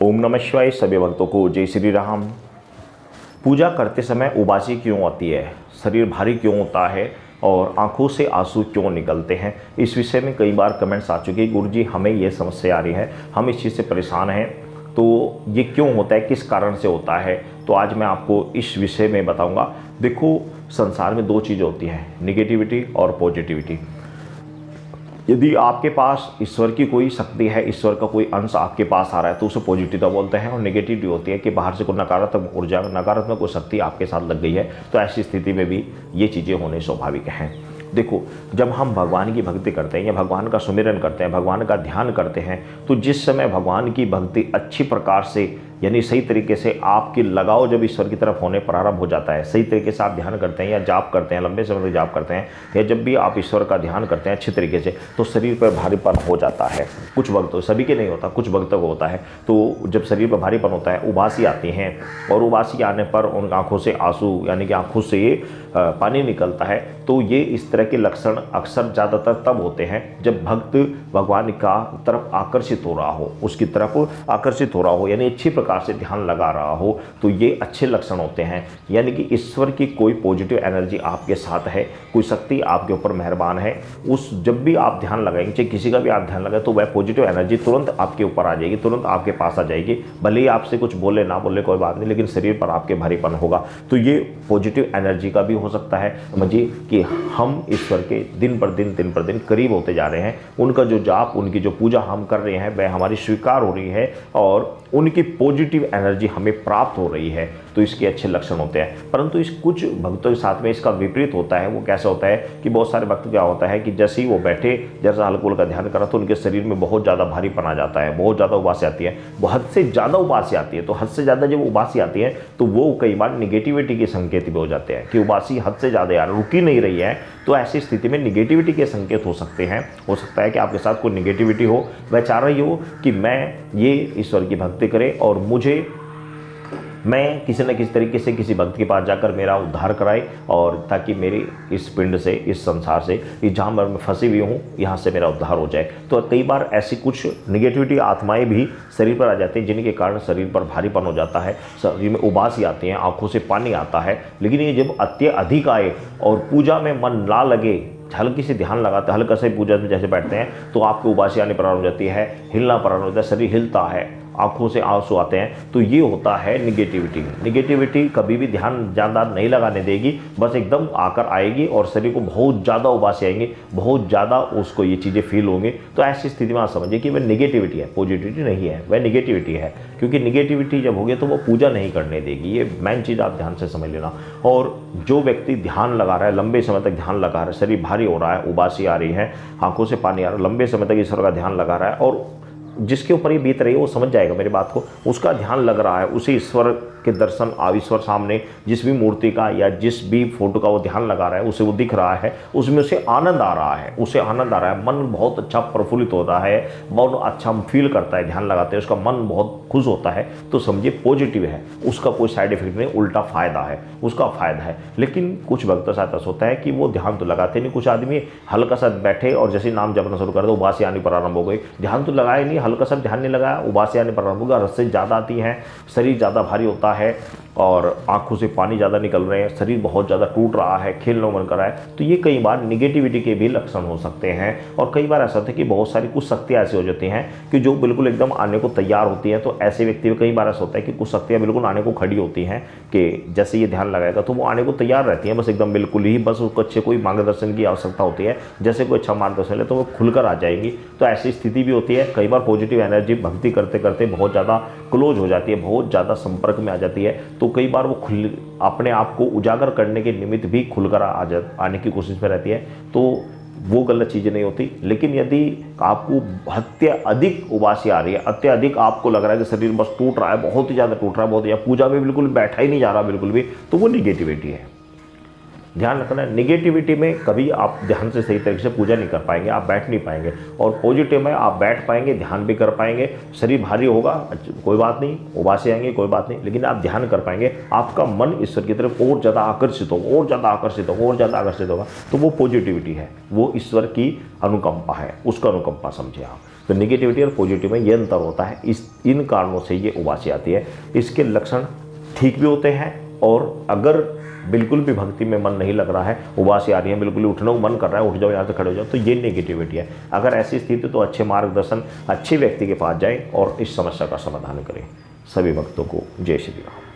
ओम नमः शिवाय। सभी भक्तों को जय श्री राम। पूजा करते समय उबासी क्यों आती है, शरीर भारी क्यों होता है और आंखों से आंसू क्यों निकलते हैं, इस विषय में कई बार कमेंट्स आ चुके हैं। गुरुजी हमें ये समस्या आ रही है, हम इस चीज़ से परेशान हैं, तो ये क्यों होता है, किस कारण से होता है। तो आज मैं आपको इस विषय में बताऊंगा। देखो, संसार में दो चीज़ें होती हैं, निगेटिविटी और पॉजिटिविटी। यदि आपके पास ईश्वर की कोई शक्ति है, ईश्वर का कोई अंश आपके पास आ रहा है, तो उसे पॉजिटिव बोलते हैं। और नेगेटिविटी होती है कि बाहर से कोई नकारात्मक ऊर्जा, नकारात्मक कोई शक्ति आपके साथ लग गई है। तो ऐसी स्थिति में भी ये चीज़ें होने स्वाभाविक हैं। देखो, जब हम भगवान की भक्ति करते हैं या भगवान का सुमिरन करते हैं, भगवान का ध्यान करते हैं, तो जिस समय भगवान की भक्ति अच्छी प्रकार से यानी सही तरीके से आपकी लगाव जब ईश्वर की तरफ होने प्रारंभ हो जाता है, सही तरीके से आप ध्यान करते हैं या जाप करते हैं, लंबे समय तक जाप करते हैं, या जब भी आप ईश्वर का ध्यान करते हैं अच्छी तरीके से, तो शरीर पर भारीपन हो जाता है। कुछ भक्तों, सभी के नहीं होता, कुछ भक्तों को होता है। तो जब शरीर पर भारीपन होता है, उबासी आती हैं, और उबासी आने पर उन आँखों से आंसू यानी कि आँखों से पानी निकलता है, तो ये इस तरह के लक्षण अक्सर ज़्यादातर तब होते हैं जब भक्त भगवान का तरफ आकर्षित हो रहा हो, उसकी तरफ आकर्षित हो रहा हो, यानी अच्छी प्रकार से ध्यान लगा रहा हो, तो ये अच्छे लक्षण होते हैं। यानी कि ईश्वर की कोई पॉजिटिव एनर्जी आपके साथ है, कोई शक्ति आपके ऊपर मेहरबान है। उस जब भी आप ध्यान लगाएंगे, चाहे किसी का भी आप ध्यान लगाए, तो वह पॉजिटिव एनर्जी तुरंत आपके ऊपर आ जाएगी, तुरंत आपके पास आ जाएगी। भले ही आपसे कुछ बोले ना बोले कोई बात नहीं, लेकिन शरीर पर आपके भारीपन होगा। तो ये पॉजिटिव एनर्जी का भी हो सकता है। समझिए कि हम ईश्वर के दिन पर दिन करीब होते जा रहे हैं। उनका जो जाप, उनकी जो पूजा हम कर रहे हैं, वह हमारी स्वीकार हो रही है और उनकी पॉजिटिव एनर्जी हमें प्राप्त हो रही है। तो इसके अच्छे लक्षण होते हैं। परंतु इस कुछ भक्तों के साथ में इसका विपरीत होता है। वो कैसे होता है कि बहुत सारे भक्त क्या होता है कि जैसे ही वो बैठे, जैसा हल्का का ध्यान करा, तो उनके शरीर में बहुत ज़्यादा भारीपन आ जाता है, बहुत ज़्यादा उबासी आती है, हद से ज़्यादा उबासी आती है। तो हद से ज़्यादा जब उबासी आती है, तो वो कई बार निगेटिविटी के संकेत भी हो जाते हैं कि उबासी हद से ज़्यादा यार रुकी नहीं रही है। तो ऐसी स्थिति में निगेटिविटी के संकेत हो सकते हैं। हो सकता है कि आपके साथ कोई निगेटिविटी हो, वह चाह रही हो कि मैं ये ईश्वर की भक्ति करे और मैं किसी न किसी तरीके से किसी भक्त के पास जाकर मेरा उद्धार कराए, और ताकि मेरी इस पिंड से, इस संसार से, इस जहाँ मैं फंसी हुई हूँ, यहाँ से मेरा उद्धार हो जाए। तो कई बार ऐसी कुछ निगेटिविटी आत्माएं भी शरीर पर आ जाती हैं, जिनके कारण शरीर पर भारीपन हो जाता है, शरीर में उबासी आती है, आंखों से पानी आता है। लेकिन ये जब अत्यधिक आए और पूजा में मन ना लगे, हल्की से ध्यान लगाते, हल्का से पूजा में जैसे बैठते हैं, तो आपको उबासी आने प्रारंभ हो जाती है, हिलना प्रारंभ होता है, शरीर हिलता है, आंखों से आंसू आते हैं। तो ये होता है निगेटिविटी। निगेटिविटी कभी भी ध्यान ज़्यादा नहीं लगाने देगी, बस एकदम आकर आएगी और शरीर को बहुत ज़्यादा उबासी आएंगे, बहुत ज़्यादा उसको ये चीज़ें फील होंगी। तो ऐसी स्थिति में आप समझिए कि वह निगेटिविटी है, पॉजिटिविटी नहीं है, वह निगेटिविटी है। क्योंकि निगेटिविटी जब होगी तो वो पूजा नहीं करने देगी। ये मेन चीज़ आप ध्यान से समझ लेना। और जो व्यक्ति ध्यान लगा रहा है, लंबे समय तक ध्यान लगा रहा है, शरीर भारी हो रहा है, उबासी आ रही है, आंखों से पानी आ रहा है, लंबे समय तक ईश्वर का ध्यान लगा रहा है, और जिसके ऊपर ये बीत रही है वो समझ जाएगा मेरी बात को, उसका ध्यान लग रहा है, उसे ईश्वर के दर्शन, ईश्वर सामने जिस भी मूर्ति का या जिस भी फोटो का वो ध्यान लगा रहा है, उसे वो दिख रहा है, उसमें उसे आनंद आ रहा है, उसे आनंद आ रहा है, मन बहुत अच्छा प्रफुल्लित होता है, बहुत अच्छा फील करता है, ध्यान लगाते हैं, उसका मन बहुत खुश होता है। तो समझिए पॉजिटिव है, उसका कोई साइड इफेक्ट नहीं, उल्टा फायदा है, उसका फायदा है। लेकिन कुछ वक्त साथ ऐसा होता है कि वो ध्यान तो लगाते नहीं। कुछ आदमी हल्का सा बैठे और जैसे नाम जपना शुरू कर दो, उबासी आनी प्रारंभ हो गई, ध्यान तो लगाया नहीं, हल्का सा ध्यान नहीं लगाया, उबासी आने प्रारंभ हो गया, रस्से ज़्यादा आती हैं, शरीर ज़्यादा भारी होता है और आंखों से पानी ज़्यादा निकल रहे हैं, शरीर बहुत ज़्यादा टूट रहा है, खेलने मन कर रहा है। तो ये कई बार निगेटिविटी के भी लक्षण हो सकते हैं। और कई बार ऐसा होता है कि बहुत सारी कुछ शक्तियाँ ऐसी हो जाती हैं कि जो बिल्कुल एकदम आने को तैयार होती हैं। तो ऐसे व्यक्ति में कई बार ऐसा होता है कि कुछ शक्तियाँ बिल्कुल आने को खड़ी होती हैं कि जैसे ये ध्यान लगाएगा तो वो आने को तैयार रहती हैं, बस एकदम बिल्कुल ही, बस उसको अच्छे कोई मार्गदर्शन की आवश्यकता होती है। जैसे कोई अच्छा मार्गदर्शन ले तो वो खुलकर आ जाएंगी। तो ऐसी स्थिति भी होती है। कई बार पॉजिटिव एनर्जी भक्ति करते करते बहुत ज़्यादा क्लोज हो जाती है, बहुत ज़्यादा संपर्क में आ जाती है। तो कई बार वो अपने आप को उजागर करने के निमित्त भी खुलकर आने की कोशिश में रहती है। तो वो गलत चीज़ें नहीं होती। लेकिन यदि आपको अत्यधिक उबासी आ रही है, अत्यधिक आपको लग रहा है कि शरीर बस टूट रहा है, बहुत ही ज़्यादा टूट रहा है, बहुत, या पूजा में बिल्कुल बैठा ही नहीं जा रहा बिल्कुल भी, तो वो निगेटिविटी है। ध्यान रखना, निगेटिविटी में कभी आप ध्यान से सही तरीके से पूजा नहीं कर पाएंगे, आप बैठ नहीं पाएंगे। और पॉजिटिव में आप बैठ पाएंगे, ध्यान भी कर पाएंगे, शरीर भारी होगा कोई बात नहीं, उबासी आएंगे कोई बात नहीं, लेकिन आप ध्यान कर पाएंगे, आपका मन ईश्वर की तरफ और ज़्यादा आकर्षित होगा, और ज़्यादा आकर्षित होगा, और ज़्यादा आकर्षित होगा। तो वो पॉजिटिविटी है, वो ईश्वर की अनुकंपा है, उसका अनुकंपा समझे आप। तो निगेटिविटी और पॉजिटिव में ये अंतर होता है। इन कारणों से ये उबासी आती है। इसके लक्षण ठीक भी होते हैं, और अगर बिल्कुल भी भक्ति में मन नहीं लग रहा है, उबासी आ रही है, बिल्कुल उठने को मन कर रहा है, उठ जाओ यहाँ से खड़े हो जाओ, तो ये नेगेटिविटी है। अगर ऐसी स्थिति तो अच्छे मार्गदर्शन, अच्छे व्यक्ति के पास जाएं और इस समस्या का समाधान करें। सभी भक्तों को जय श्री राम।